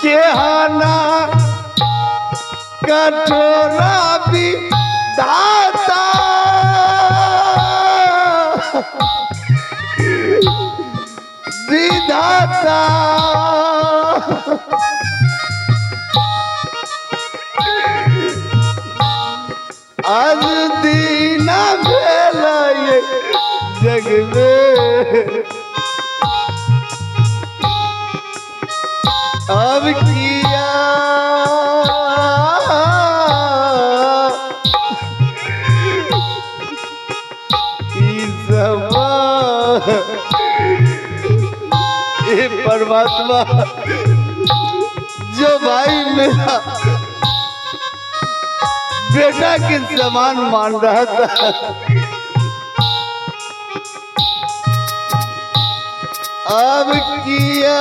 केहाना कटोरा भी दाता विधाता आज दीना भेला ये जग में अब किया ये परमात्मा जो भाई मेरा बेटा के समान मान रहा था अब किया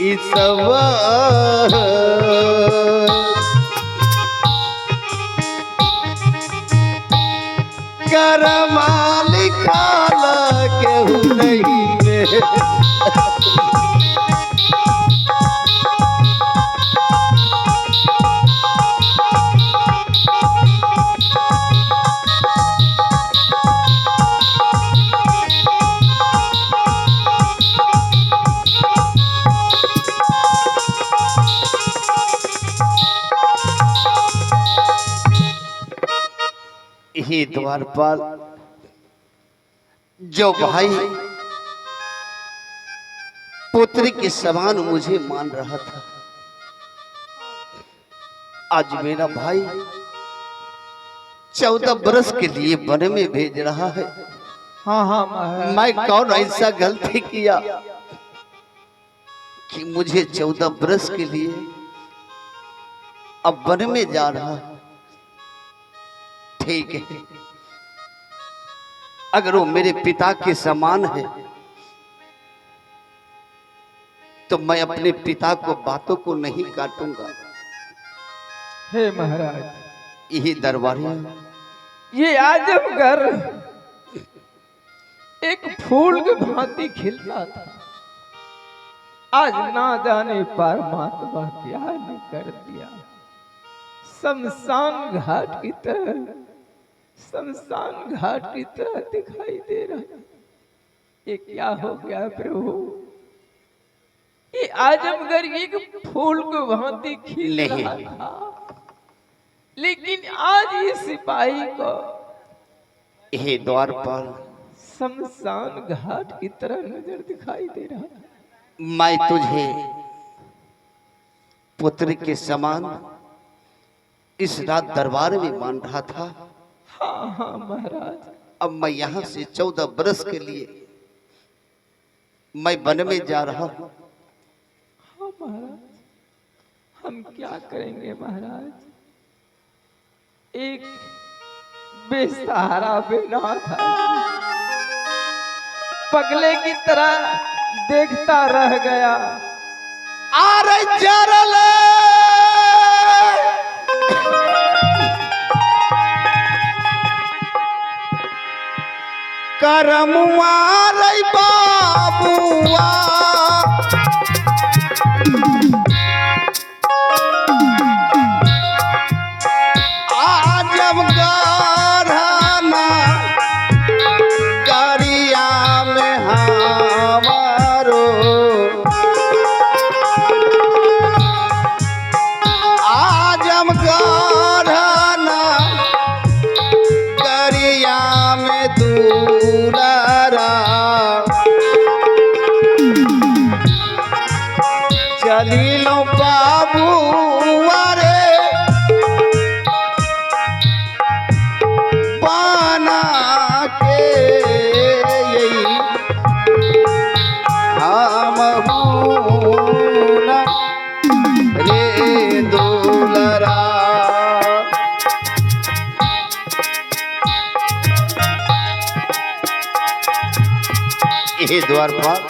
इस करमा लिखा केहू नहीं ही द्वारपाल जो भाई पुत्री के समान मुझे मान रहा था आज मेरा भाई 14 बरस के लिए वन में भेज रहा है। हाँ हाँ मैं कौन ऐसा गलती किया कि मुझे 14 बरस के लिए अब वन में जा रहा है। ठीक है, अगर वो मेरे पिता के समान है तो मैं अपने पिता को बातों को नहीं काटूंगा। हे महाराज, यही दरबारी ये आजमगढ़ एक फूल की भांति खिलता था, आज ना जाने परमात्मा क्या ने कर दिया। शमशान घाट की तरह, शमशान घाट की तरह दिखाई दे रहा है। ये क्या हो गया प्रभु? ये आजमगढ़ एक फूल को भांति खिल रहा था, लेकिन आज ये सिपाही को हे द्वारपाल शमशान घाट की तरह नजर दिखाई दे रहा है। मैं तुझे पुत्र के समान इस रात दरबार में मान रहा था। हाँ हाँ महाराज, अब मैं यहाँ से 14 बरस के लिए मैं वन में जा रहा हूँ। हाँ महाराज, हम क्या करेंगे महाराज? एक बेसहारा बेना था, पगले की तरह देखता रह गया। अरे जरले करमुआ रे बाबुआ चलीलो बाबू रे बना के हम रे दुलरा। ये द्वारपाल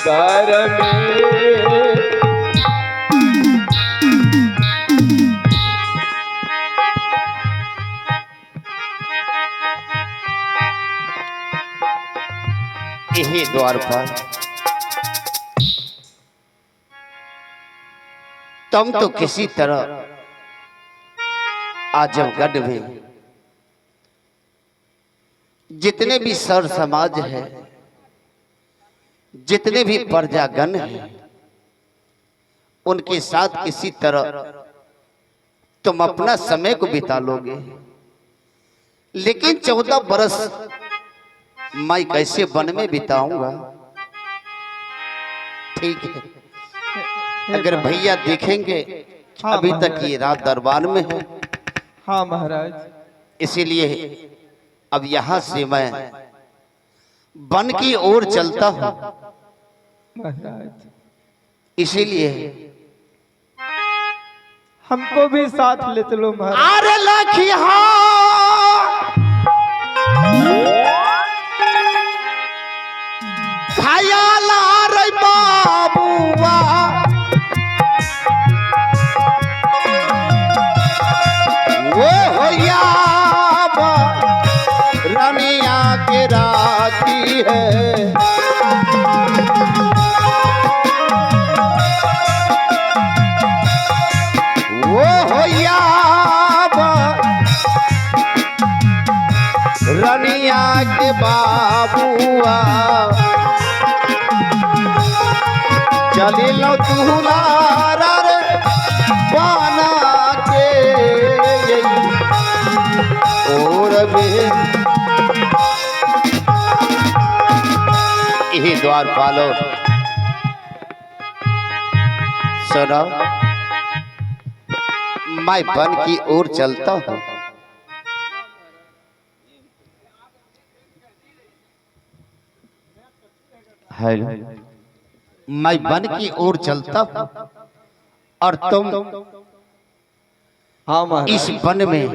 घर में यही द्वार पर तुम तो किसी तरह आजमगढ़ में जितने भी सर समाज है, जितने भी प्रजागण हैं, उनके साथ किसी तरह तुम अपना समय को बिता लोगे। लेकिन 14 बरस मैं कैसे वन में बिताऊंगा? ठीक है, अगर भैया देखेंगे अभी तक ये रात दरबार में है। हाँ महाराज। इसीलिए अब यहां से मैं वन की ओर चलता हूं महाराज। इसीलिए हमको भी साथ ले चलो महाराज। अरे लखिया खयाला रे बाबुआ वो होया रनिया के राती है। वो होया रनिया के बाबुआ चली लो तुलारा रे बना के और यही द्वार पालो। सुनो, मैं वन की ओर चलता हूँ। हेलो, मैं वन की ओर चलता हूँ और तुम हाँ इस वन में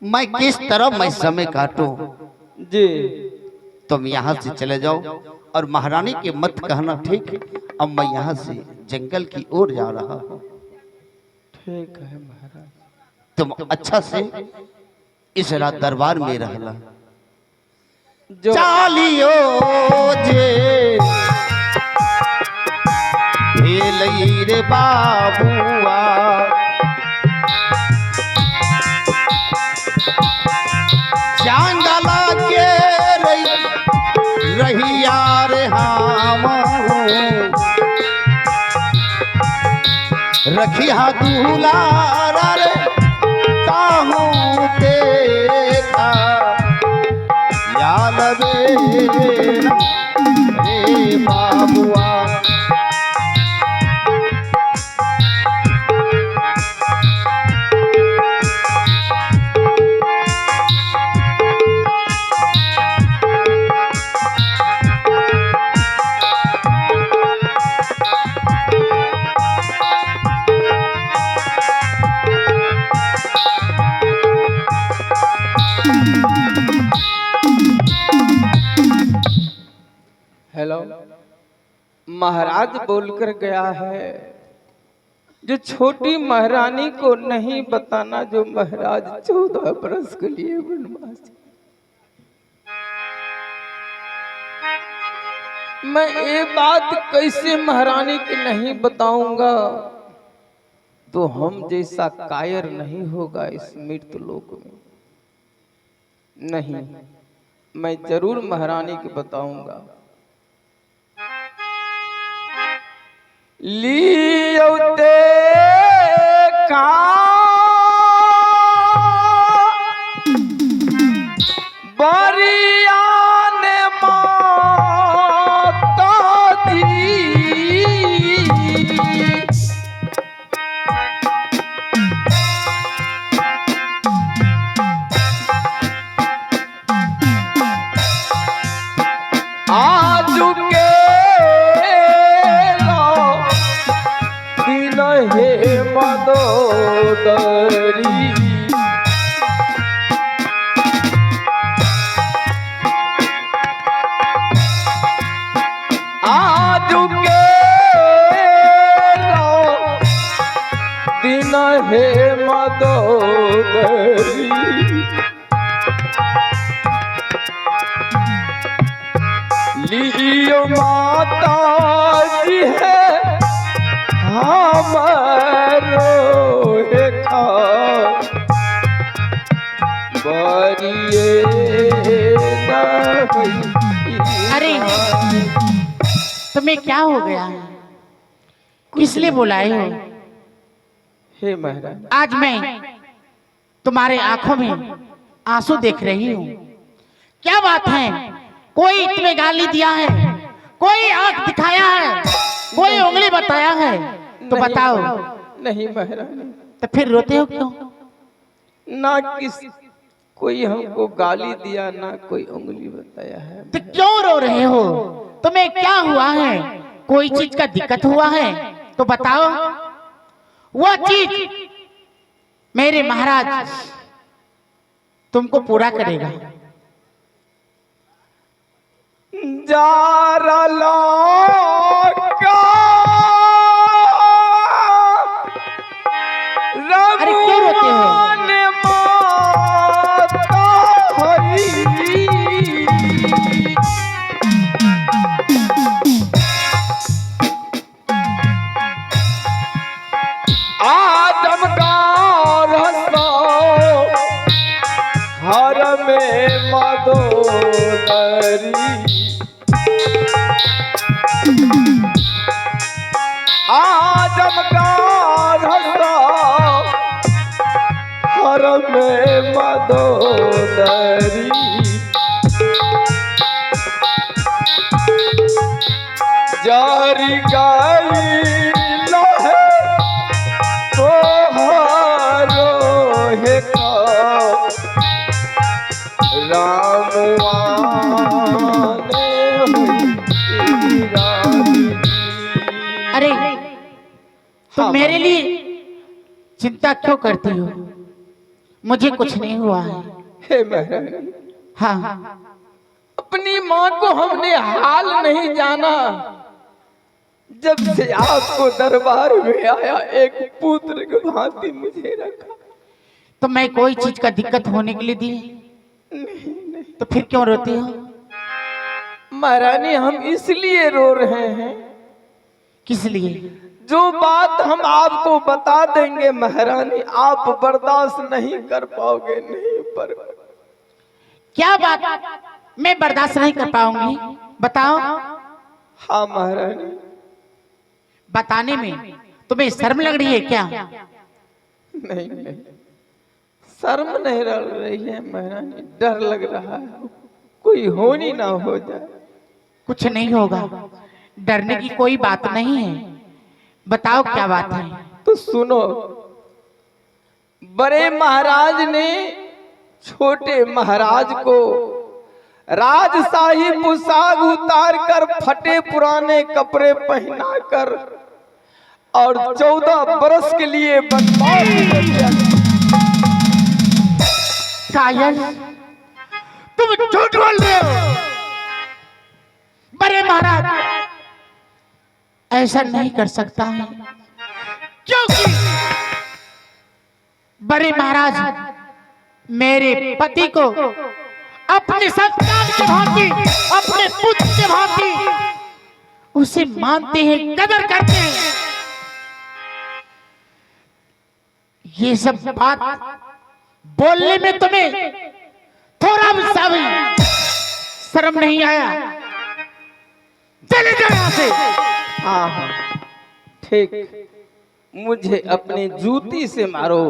मैं किस तरह मैं समय काटूं? जी तुम यहाँ से चले जाओ और महारानी के मत कहना, ठीक? अब मैं यहाँ से जंगल की ओर जा रहा हूँ। ठीक है महाराज। तुम अच्छा से इस रात दरबार में रहना। जो चालियो जे भेलई रे बाबुआ जंगला के रहिया रे हम रखिया दुलारा रे काहू देखा याद रे बाबुआ। हेलो, महाराज बोलकर गया है जो छोटी महारानी को नहीं बताना जो महाराज 14 बरस के लिए वनवास। मैं ये बात कैसे महारानी की नहीं बताऊंगा तो हम जैसा कायर नहीं होगा इस मृत लोक में। नहीं, मैं जरूर महारानी को बताऊंगा। लियोते का बरिया ने माता दी आज के हे मदोदरी हे मदोदरी लियो माता जी है हमारो हे बरिए अरे तुम्हें क्या हो गया है? किस लिए बुलाए हो? हे महाराज, आज मैं तुम्हारे आंखों में आंसू देख रही हूँ। क्या बात है? कोई तुम्हें गाली दिया है? कोई आंख दिखाया है? कोई उंगली बताया है? तो नहीं, बताओ। नहीं महाराज। तो फिर रोते हो क्यों? ना कोई हमको गाली दिया, ना कोई उंगली बताया है। तो क्यों रो रहे हो? तुम्हें क्या हुआ है? कोई चीज का दिक्कत हुआ है तो बताओ। वो चीज मेरे महाराज तुमको पूरा करेगा। जारा अरे क्यों रोते हो? हर में मदोदरी आजमगार हर में मदोदरी जारी गाई लहे तोहारो हे अरे तुम मेरे लिए चिंता क्यों करती हो? मुझे कुछ नहीं हुआ है। हे महाराज, हाँ, अपनी माँ को हमने हाल नहीं जाना। जब से आपको दरबार में आया, एक पुत्र की भांति मुझे रखा। तो मैं कोई चीज का दिक्कत होने के लिए दी? नहीं, तो फिर क्यों रोती हो? महारानी, हम इसलिए रो रहे हैं, किस लिए? जो बात हम आपको बता देंगे महारानी, आप बर्दाश्त नहीं कर पाओगे। नहीं पर क्या बात मैं बर्दाश्त नहीं कर पाऊंगी? बताओ। हाँ महारानी। बताने में तुम्हें शर्म लग रही है क्या? नहीं, शर्म नहीं लग रही है महारानी, डर लग रहा है कोई होनी ना हो जाए। कुछ नहीं होगा, डरने की कोई बात नहीं है। बताओ क्या बात है? तो सुनो, बड़े महाराज ने छोटे महाराज को राजशाही पोशाक उतार कर, फटे पुराने कपड़े पहनाकर और 14 बरस के लिए बनवास में दिया। कायल, तुम झूठ बोल रहे हो। बड़े महाराज ऐसा नहीं कर सकता है, क्योंकि बड़े महाराज मेरे पति को अपने संतान के भांति, अपने पुत्र के भांति उसे मानते हैं, कदर करते हैं। ये सब बात बोलने में तुम्हें थोड़ा भी शर्म नहीं आया? चले जाओ यहाँ से। हाँ, ठीक, मुझे अपनी जूती से मारो,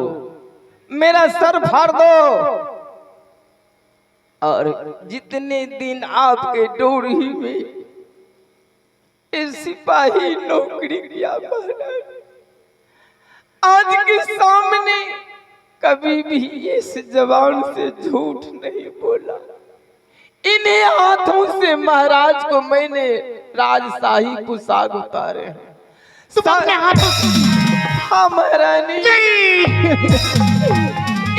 मेरा सर फाड़ दो, और जितने दिन आपके डोरी में सिपाही नौकरी किया, आज के सामने कभी भी इस जबान से झूठ नहीं बोला। इन्हीं हाथों से महाराज को मैंने राजशाही पोशाक उतारे हैं। तुम अपने हाथों से? हाँ महारानी,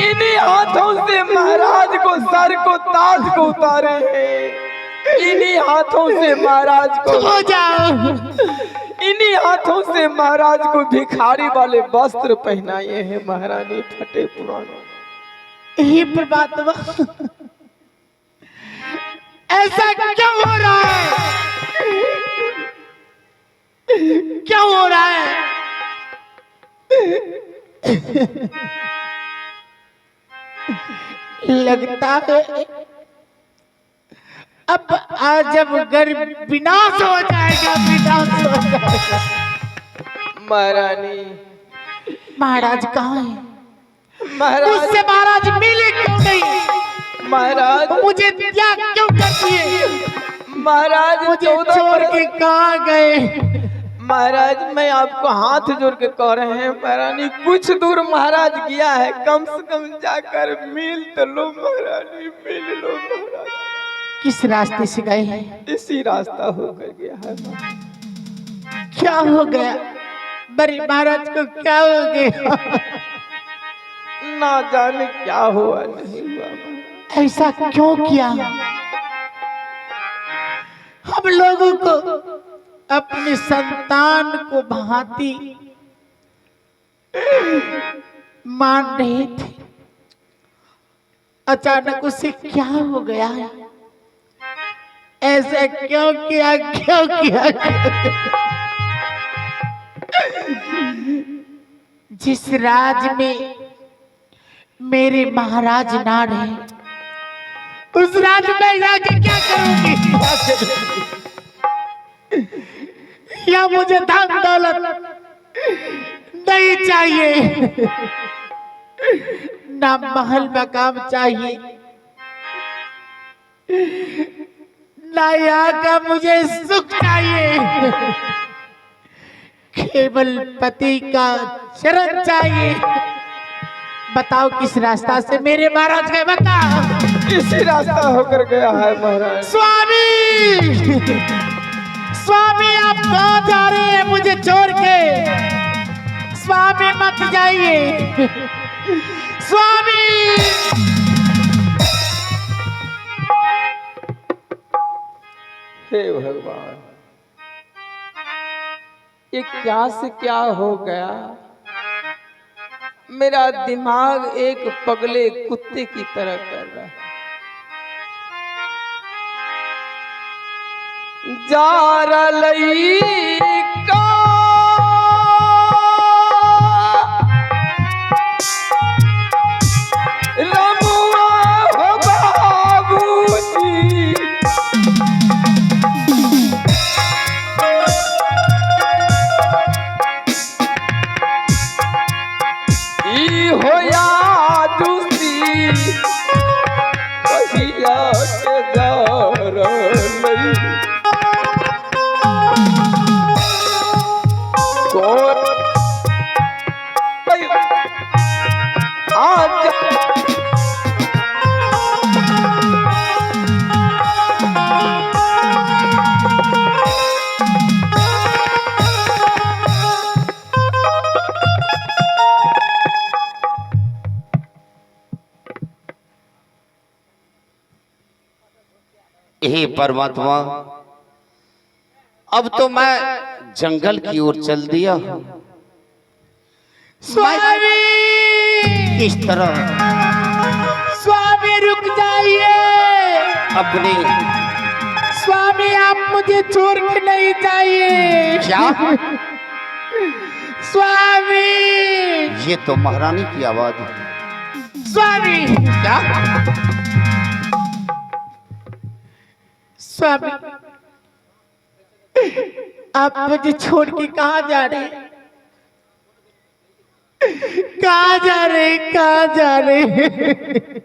इन्हीं हाथों से महाराज को, सर को, ताज को उतारे हैं। इन्हीं हाथों से महाराज को हो जाओ। इन्हीं हाथों से महाराज को भिखारी वाले वस्त्र पहनाए हैं महारानी फटे पुराने। हे परमात्मा, ऐसा क्यों हो रहा है? क्यों हो रहा है? लगता है अब आज जब घर विनाश हो जाएगा, विनाश हो जाएगा। महारानी, महाराज कहाँ है? महाराज, मुझसे महाराज मिले क्यों नहीं? महाराज मुझे त्याग क्यों कर दिए? महाराज मुझे 14 छोड़ बरस के कहाँ गए? महाराज मैं आपको हाथ जोड़ के कह रहे हैं महारानी, कुछ दूर महाराज गया है, कम से कम जाकर मिल तो लो महारानी, मिल लो महाराज। किस रास्ते से गए हैं? इसी रास्ता होकर गया है। क्या हो गया? बड़े महाराज को क्या हो गया? ना जाने क्या हुआ नहीं हुआ। ऐसा क्यों किया? हम लोगों को अपने संतान को भांति मान रहे थे, अचानक उसे क्या हो गया है? ऐसा क्यों किया? क्यों किया? जिस राज में मेरे महाराज ना रहे, उस राज में जाके क्या करूंगी? या मुझे धन दौलत नहीं चाहिए, ना महल मकाम चाहिए, ना यहाँ का मुझे सुख चाहिए, केवल पति का शरण चाहिए। बताओ किस रास्ता से मेरे महाराज गए? बताओ। इसी रास्ता होकर गया है महाराज। स्वामी, स्वामी आप कहाँ जा रहे हैं मुझे छोड़ के? स्वामी मत जाइए, स्वामी। हे भगवान, ये क्या से क्या हो गया? मेरा दिमाग एक पगले कुत्ते की तरह कर रहा है। जा रही का रमुआ हो बाबूजी, ई हो या दूसरी कहिया के जा रही हे परमात्मा, अब तो मैं जंगल की ओर चल दिया हूं। स्वामी, किस तरह स्वामी रुक जाइए। अपने स्वामी आप मुझे छोड़ के नहीं जाइए। क्या? स्वामी, ये तो महारानी की आवाज है। स्वामी, क्या? स्वामी आप मुझे छोड़ के कहाँ जा रहे हैं? कहाँ जा रहे हैं? कहाँ जा रहे हैं?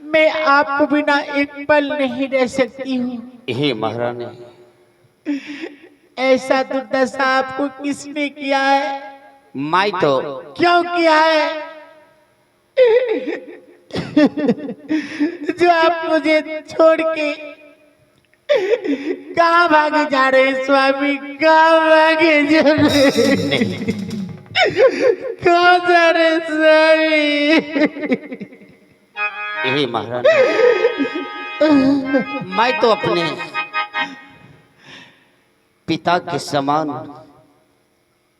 मैं आपको बिना एक पल नहीं रह सकती हूँ। हे महारानी, ऐसा दुर्दशा आपको किसने किया है? मैं तो क्यों किया है? जो आप मुझे छोड़ के कहाँ भागे जा रहे हैं? स्वामी कहाँ भागे जा रहे हैं? कहाँ जा रहे हैं स्वामी? हे महारानी, मैं तो अपने पिता के समान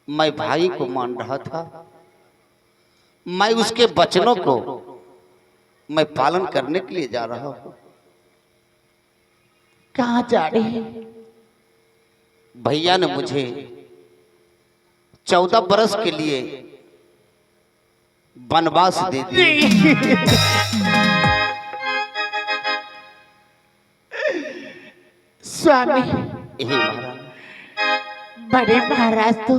मैं भाई को मान रहा था। मैं उसके वचनों को मैं पालन करने के लिए जा रहा हूं। कहाँ जा रहे हैं? भैया ने मुझे 14 बरस के लिए वनवास दे दिया। स्वामी, यही महाराज। बड़े महाराज तो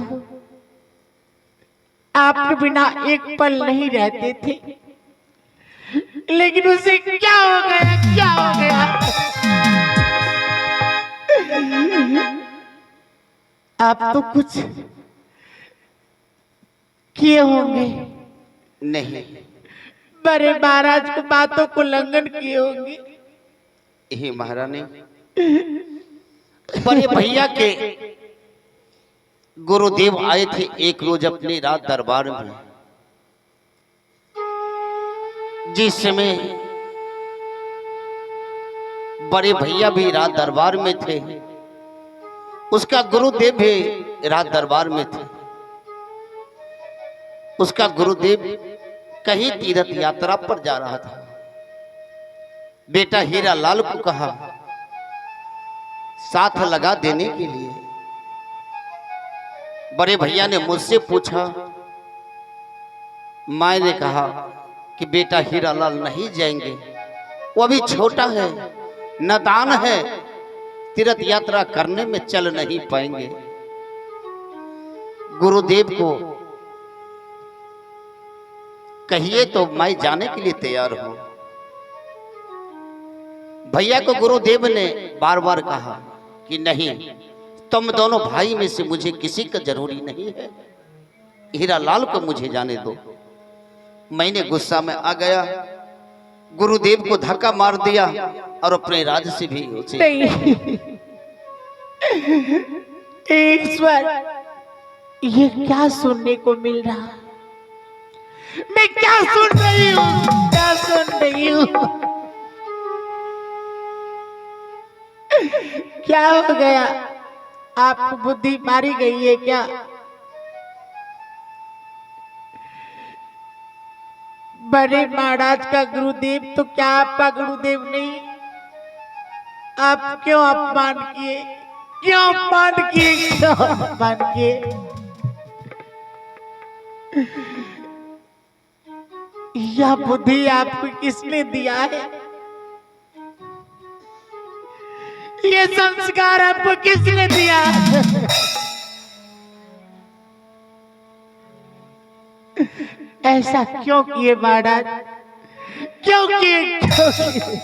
आप बिना एक पल नहीं रहते थे, लेकिन उसे क्या हो गया, क्या हो गया? आप तो कुछ किए होंगे। नहीं, बड़े महाराज को बातों को उल्लंघन किए होंगे। यही महारानी। बड़े भैया के गुरुदेव आए थे एक रोज अपने रात दरबार में। जिस समय बड़े भैया भी रात दरबार में थे, उसका गुरुदेव भी रात दरबार में थे। उसका गुरुदेव कहीं तीर्थ यात्रा पर जा रहा था। बेटा हीरा लाल को कहा साथ लगा देने के लिए। बड़े भैया ने मुझसे पूछा, माँ ने कहा कि बेटा हीरा लाल नहीं जाएंगे, वो अभी छोटा है, नादान है, तीर्थ यात्रा करने में चल नहीं पाएंगे। गुरुदेव को कहिए तो मैं जाने के लिए तैयार हूं। भैया को गुरुदेव ने बार बार कहा कि नहीं, तुम दोनों भाई में से मुझे किसी का जरूरी नहीं है, हीरा लाल को मुझे जाने दो। मैंने गुस्सा में आ गया, गुरुदेव को धक्का मार दिया और अपने राज से भी उसे ईश्वर, ये क्या सुनने को मिल रहा? मैं क्या सुन रही हूँ, क्या सुन रही हूँ? क्या हो गया? आपको बुद्धि मारी गई है क्या? बड़े महाराज का गुरुदेव तो क्या आपका गुरुदेव नहीं? आप क्यों अपमान किए, क्यों अपमान किए, क्यों अपमान किए? यह बुद्धि आपको किसने दिया है? ये संस्कार आपको किसने दिया? ऐसा क्यों किए महाराज, क्यों किए, क्यों किए?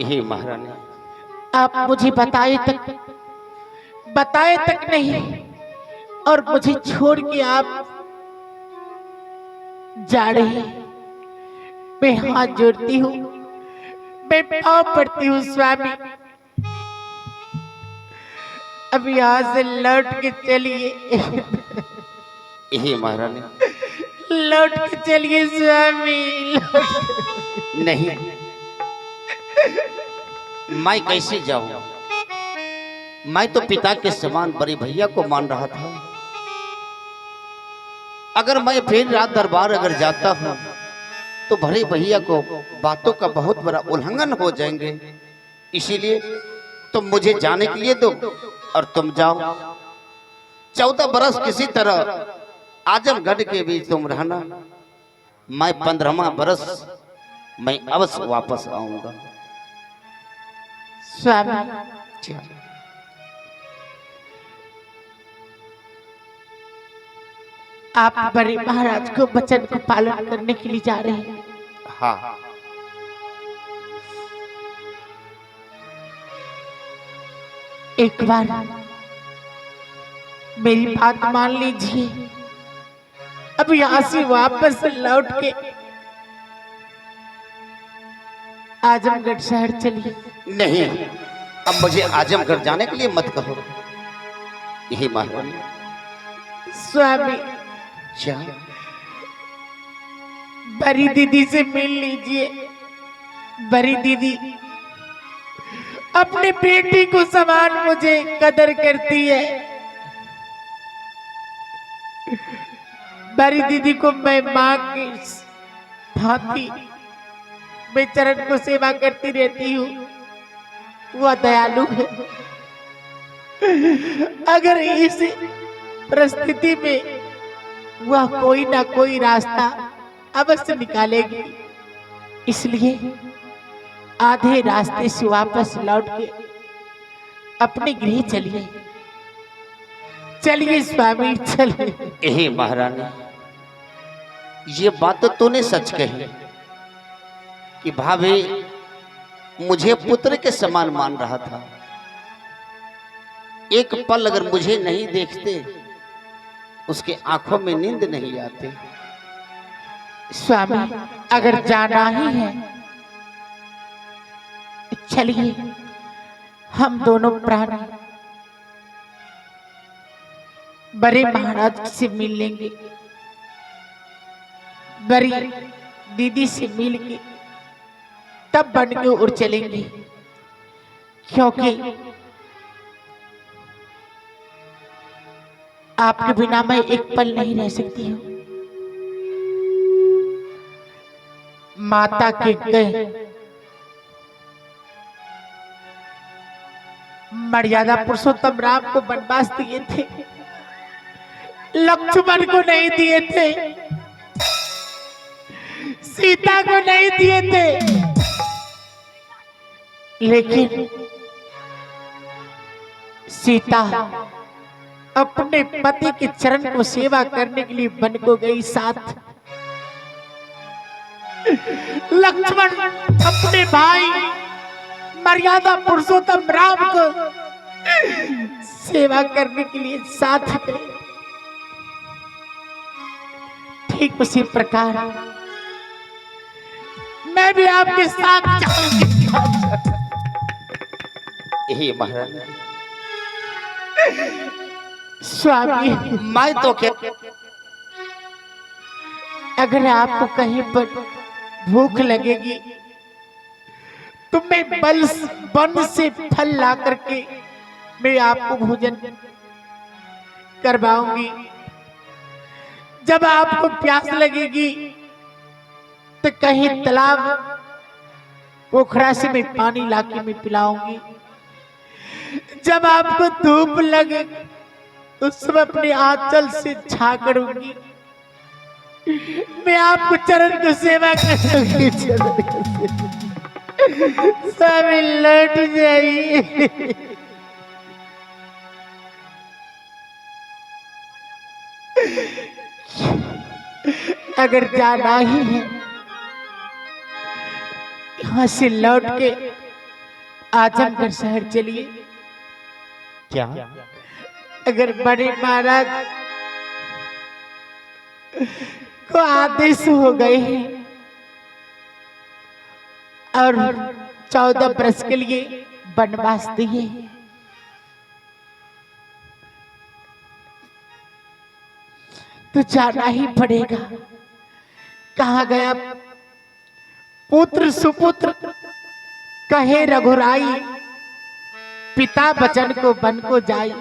यही महारानी। आप मुझे बताए तक नहीं, और मुझे छोड़ के आप जा रहे हैं। मैं हाथ जोड़ती हूँ, मैं पाँव पड़ती हूँ स्वामी, अब यहाँ से लौट के चलिए। यही महारानी। लौट के चलिए स्वामी, लौट। नहीं, मैं कैसे जाऊं? मैं तो पिता के समान बड़े भैया को मान रहा था। अगर मैं फिर रात दरबार अगर जाता हूं तो बड़े भैया को बातों का बहुत बड़ा उल्लंघन हो जाएंगे। इसीलिए तुम मुझे जाने के लिए दो और तुम जाओ। 14 बरस किसी तरह आजमगढ़ के बीच तुम रहना, मैं 15वां बरस मैं अवश्य वापस आऊंगा। स्वामी, आप बड़े महाराज को वचन को पालन करने के लिए जा रहे हैं? हाँ। एक बार मेरी बात मान लीजिए, अब यहाँ से वापस लौट के आजमगढ़ शहर चलिए। नहीं, अब मुझे आजमगढ़ जाने के लिए मत कहो। यही महारानी। स्वामी, बड़ी दीदी से मिल लीजिए। बड़ी दीदी अपनी बेटी को समान मुझे कदर करती है। बड़ी दीदी को मैं मां की भांति बेचरण को सेवा करती रहती हूँ। वह दयालु है। अगर इस परिस्थिति में वह कोई ना कोई रास्ता अवश्य निकालेगी, इसलिए आधे रास्ते से वापस लौट के अपने गृह चलिए। चलिए स्वामी चलिए। हे महारानी, ये बात तो तूने सच कही कि भाभी मुझे पुत्र के समान मान रहा था। एक पल अगर मुझे नहीं देखते, उसके आंखों में नींद नहीं आती। स्वामी अगर जाना ही है चलिए, हम दोनों प्राणी बड़े महाराज से मिल लेंगे। बड़ी दीदी से मिल के तब बन के उड़ चलेंगे, क्योंकि आपके बिना मैं एक पल नहीं रह सकती हूँ। माता के गए मर्यादा पुरुषोत्तम राम को वनवास दिए थे, लक्ष्मण को नहीं दिए थे, सीता को नहीं दिए थे। लेकिन सीता अपने पति के चरण को सेवा करने के लिए वन को गई साथ। लक्ष्मण अपने भाई मर्यादा पुरुषोत्तम राम को सेवा करने के लिए साथ गए। ठीक उसी प्रकार मैं भी आपके साथ चलूंगी। हे महारानी, स्वामी मैं तो क्या, अगर आपको कहीं पर भूख लगेगी तो मैं वन से फल ला करके मैं आपको भोजन करवाऊंगी। जब आपको प्यास लगेगी तो कहीं तालाब पोखरा से मैं पानी लाके मैं पिलाऊंगी। जब आपको धूप लगे तो सब अपने आंचल से छा करूंगी। मैं आपको चरण को सेवा करूंगी। स्वामी लौट जाइए। अगर जाना ही है यहाँ से लौट के आजमगढ़ शहर चलिए। क्या अगर बड़े महाराज को आदेश हो गए हैं और 14 वर्ष के लिए वनवास दिए हैं, तो जाना ही पड़ेगा। कहा गया पुत्र सुपुत्र कहे रघुराई, पिता बचन को वन को जाई।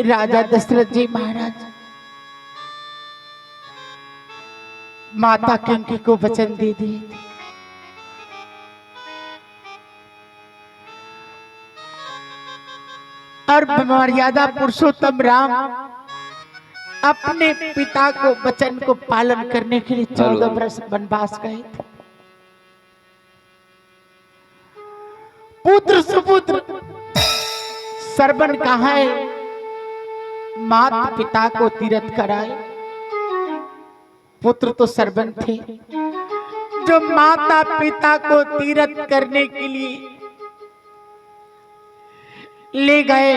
राजा दशरथ जी महाराज माता कंकी को वचन दे दिए थे। और मर्यादा पुरुषोत्तम राम अपने पिता को वचन को पालन करने के लिए 14 वर्ष वनवास गए थे। पुत्र सुपुत्र सरवन कहाँ है, माता पिता को तीर्थ कराए। पुत्र तो सरवन थे जो माता पिता को तीर्थ करने के लिए ले गए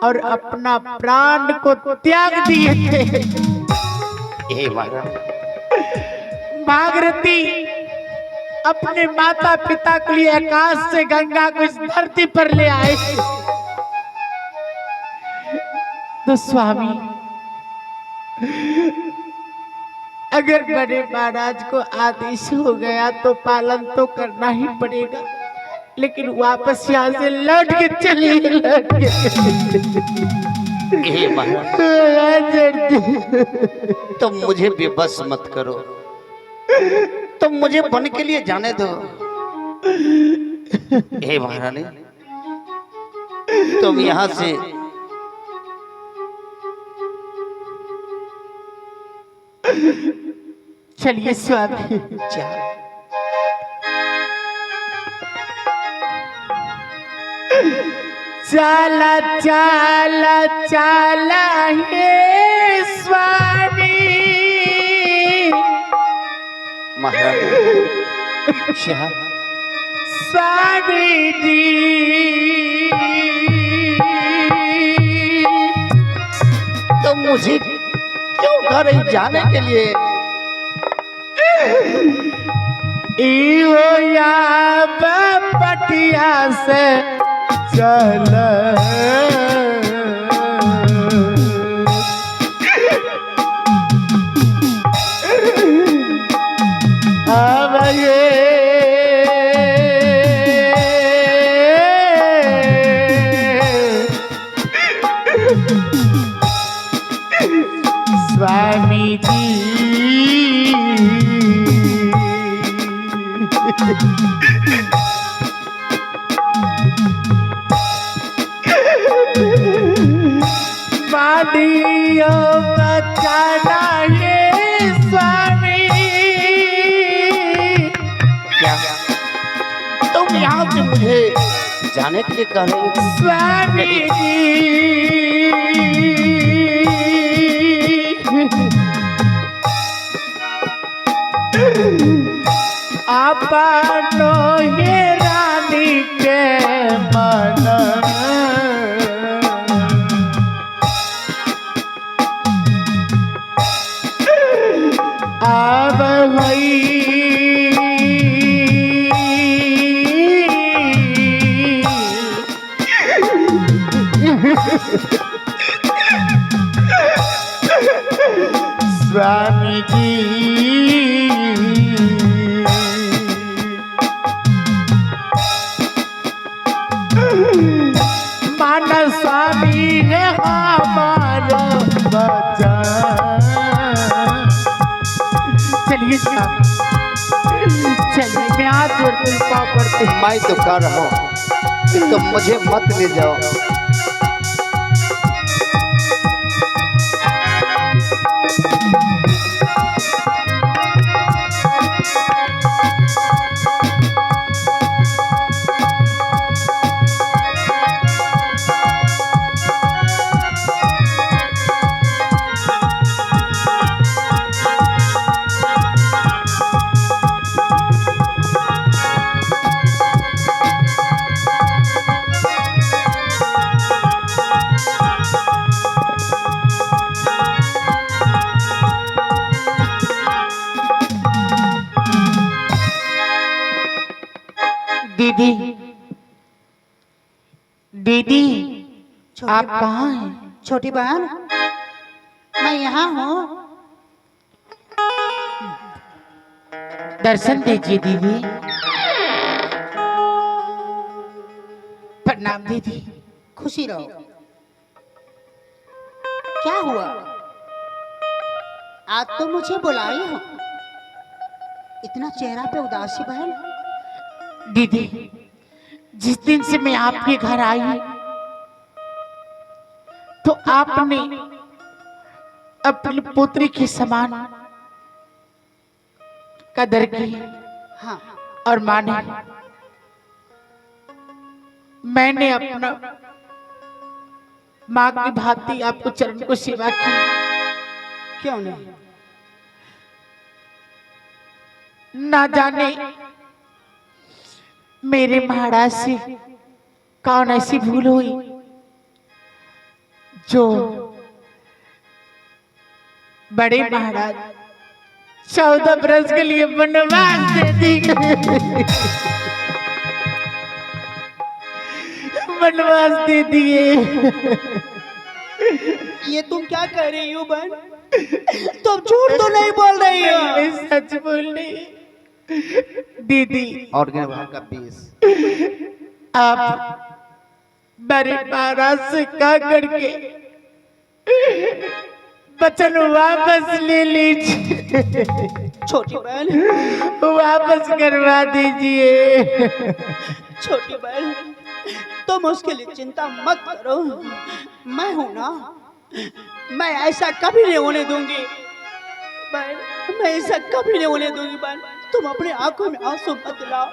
और अपना प्राण को त्याग दिए थे। हे महाराज, भागीरथी अपने माता पिता के लिए आकाश से गंगा को इस धरती पर ले आए थे। तो स्वामी, अगर बड़े महाराज को आदेश हो गया तो पालन तो करना ही पड़ेगा, लेकिन वापस यहाँ से लौट के चलिए, लौट के। हे महाराज, तुम मुझे बेबस मत करो, तुम मुझे वन के लिए जाने दो। हे महारानी, तुम यहाँ से चलिए स्वामी। चला चला चला हे स्वामी। महारानी, स्वामी जी, तुम मुझे क्यों घर जाने के लिए? या पटिया से चल, अब ये स्वामी जी, मानियो बचाना ये स्वामी। क्या तुम यहाँ से मुझे जाने के लिए कह रहे हो? स्वामी जी, आपनो ये रानी के मन, अब स्वामी जी, माना स्वामी है हमारा बचान। चलिए चलिए, मैं हाथ जोड़ती हूँ, पाँव पड़ते हैं। मैं तो कह रहा हूँ कि तुम मुझे मत ले जाओ। दीदी, दीदी, आप कहाँ हैं? छोटी बहन, मैं यहाँ हूँ। दर्शन दीजिए दीदी। प्रणाम दीदी। खुशी रहो। क्या हुआ? आज तो मुझे बुलाई हो, इतना चेहरा पे उदासी बहन। दीदी, जिस दिन से मैं आपके घर आई तो आपने अपनी पुत्री के समान कदर की। हाँ, और माने मैंने अपना माँ की भांति आपको चरण को सेवा की। क्यों नहीं? ना जाने मेरे महाराज से कौन ऐसी भूल हुई जो बड़े महाराज 14 बरस के लिए वनवास दे दी। वनवास दे दिए। ये तुम क्या कह रही हो बहन? तुम झूठ तो नहीं बोल रही हो? मैं सच बोल रही दीदी। और गिरवा का 20 आप मेरे महाराज से कहा करके वचन वापस ले लीजिए, छोटी बहन, वापस करवा दीजिए। छोटी बहन, तुम उसके लिए चिंता मत करो, मैं हूं ना, मैं ऐसा कभी नहीं होने दूंगी बहन, मैं ऐसा कभी नहीं होने दूंगी बहन। तुम अपनी आंखों में आंसू मत लाओ।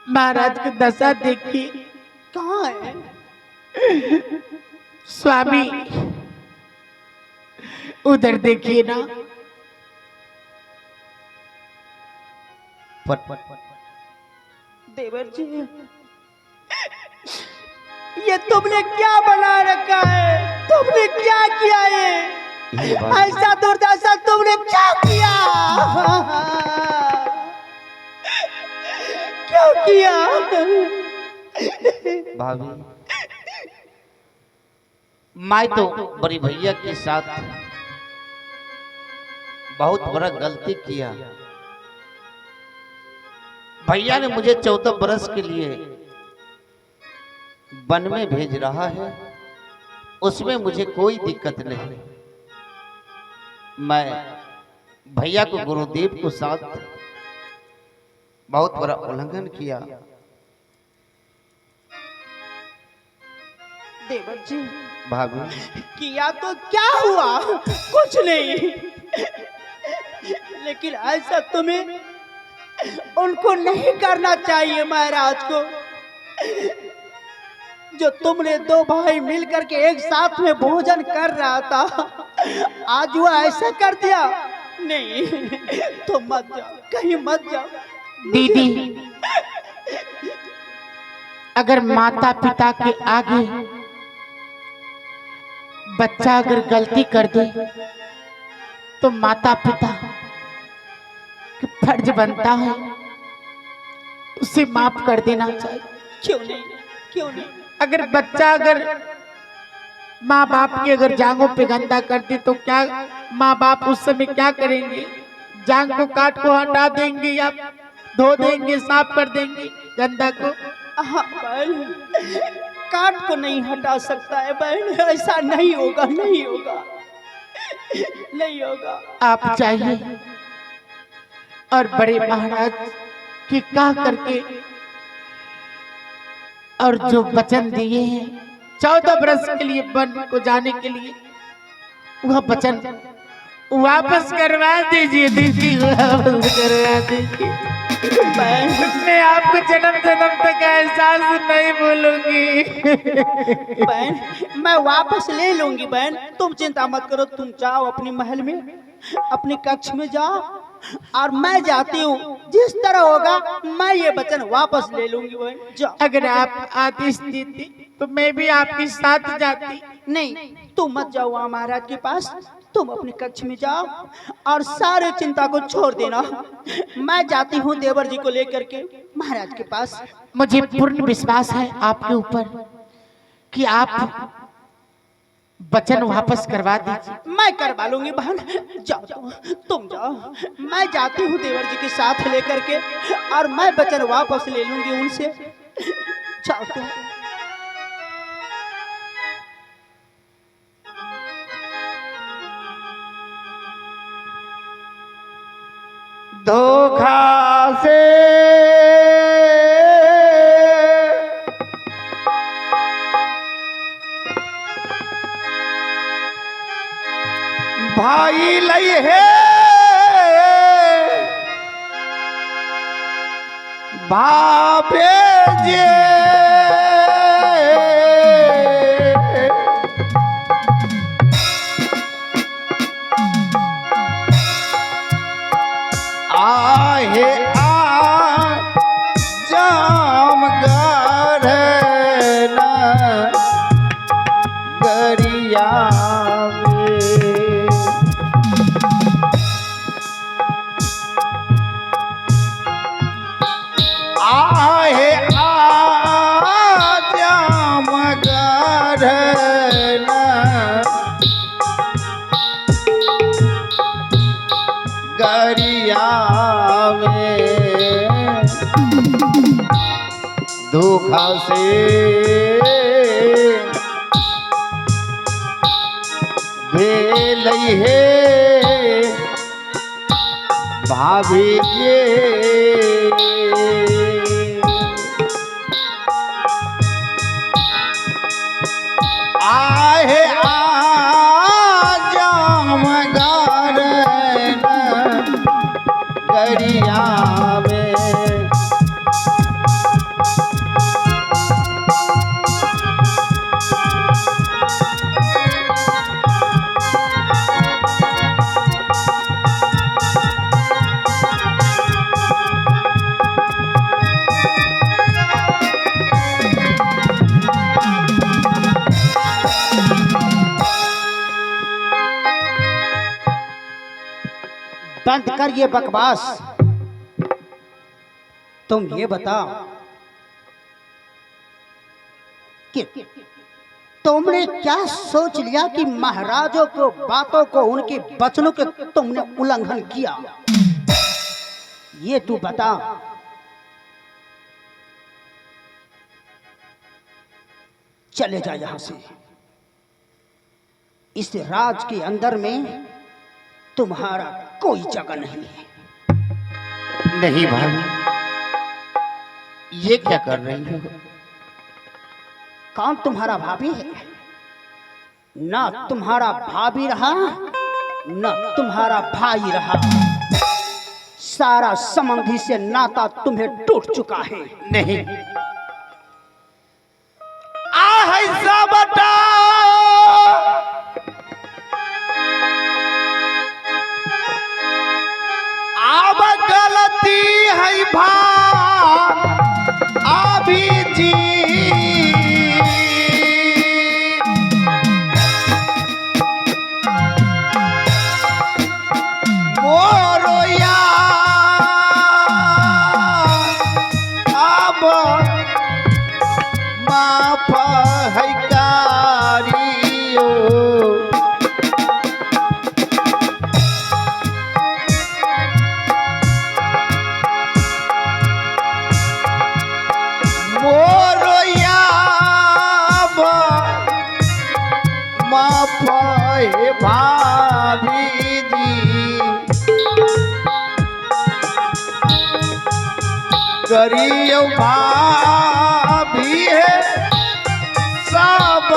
महाराज की दशा देखिए, कहाँ है स्वामी? उधर देखिए ना। देवर जी, ये तुमने क्या बना रखा है? तुमने क्या किया है? ऐसा दुर्दशा तुमने क्या किया? क्यों किया? भाभी, मैं तो बड़ी भैया के साथ बहुत बड़ा गलती किया। भैया ने मुझे 14 बरस के लिए वन में भेज रहा है, उसमें मुझे कोई दिक्कत नहीं। मैं भैया को गुरुदेव के साथ बहुत बड़ा उल्लंघन किया। देवर जी, भाभी, किया तो क्या हुआ? कुछ नहीं, लेकिन ऐसा तुम्हें उनको नहीं करना चाहिए महाराज को। जो तुमने दो भाई मिलकर के एक साथ में भोजन कर रहा था, आज वो ऐसा कर दिया। नहीं, तुम मत जाओ, कहीं मत जाओ दीदी, अगर माता पिता के आगे बच्चा अगर गलती कर दे तो माता पिता का फर्ज बनता है उसे माफ कर देना चाहिए। क्यों नहीं, क्यों नहीं? अगर बच्चा अगर माँ बाप की अगर जांघों पे गंदा कर दे तो क्या माँ बाप उस समय क्या करेंगे? जांघ को काट को हटा देंगे या धो देंगे, साफ कर देंगे गंदा को? हाँ बहन, काट को नहीं हटा सकता है बहन, ऐसा नहीं होगा, नहीं होगा, नहीं होगा। आप चाहिए और बड़े महाराज की कह करके और जो वचन दिए हैं 14 बरस के लिए वन को जाने के लिए, वह वचन वापस करवा दीजिए दीदी, वापस करवा दीजिए। मैं आपको जन्म जन्म तक एहसास नहीं भूलूंगी। बहन, मैं वापस ले लूंगी बहन, तुम चिंता मत करो। तुम जाओ अपने महल में, अपने कक्ष में जाओ, और मैं जाती हूँ। जिस तरह होगा मैं ये वचन वापस ले लूंगी बहन, जाओ। अगर आप आदेश देती तो मैं भी आपके साथ जाती। नहीं, तुम मत जाओ वहाँ महाराज के पास, तुम अपने कक्ष में जाओ और सारे चिंता को छोड़ देना। मैं जाती हूँ देवर जी को लेकर के महाराज के पास। मुझे पूर्ण विश्वास है आपके ऊपर कि आप वचन वापस करवा दीजिए। मैं करवा लूंगी बहन, जाओ तुम जाओ। मैं जाती हूँ देवर जी के साथ लेकर के, और मैं वचन वापस ले लूंगी उनसे। जाओ तुम। धोखा से भाई लई है, भापे जे आहे जाम गरना गरिया आहे गरिया में धोखा से भेल है भाभी के आहे आजम गरिया में बंद कर ये बकवास। तुम ये बताओ कि तुमने क्या सोच लिया कि महाराजों को बातों को उनके वचनों के तुमने उल्लंघन किया? ये तू बता। चले जा यहां से। इस राज के अंदर में तुम्हारा कोई जगह नहीं है। नहीं भाई, ये क्या कर रही हो? कौन तुम्हारा भाभी है? ना तुम्हारा भाभी रहा, ना तुम्हारा भाई रहा। सारा संबंधी से नाता तुम्हें टूट चुका है। नहीं, ऐसा बता अब गलती है भाई अभी जी मोरो यार अब माफ है कारियो मोरो यार माफ है भाभी करियो भाभी है सब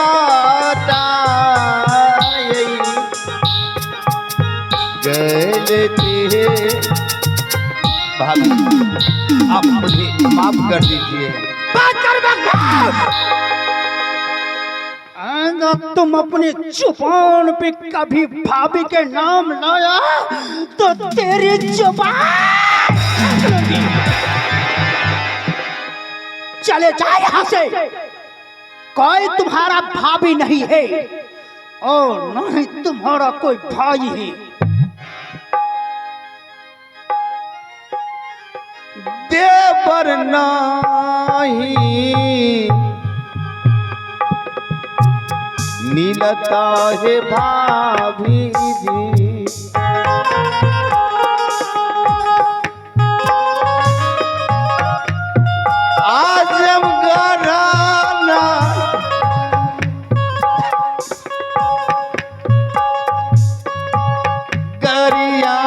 गलती है भाभी, आप मुझे माफ कर दीजिए। अगर तुम अपने जुबान पे कभी भाभी के नाम लाया तो तेरी जुबान चले जाए यहां से। कोई तुम्हारा भाभी नहीं है और न ही तुम्हारा कोई भाई है। देवर नहीं मिलता है भाभी जी आजम घराना गरिया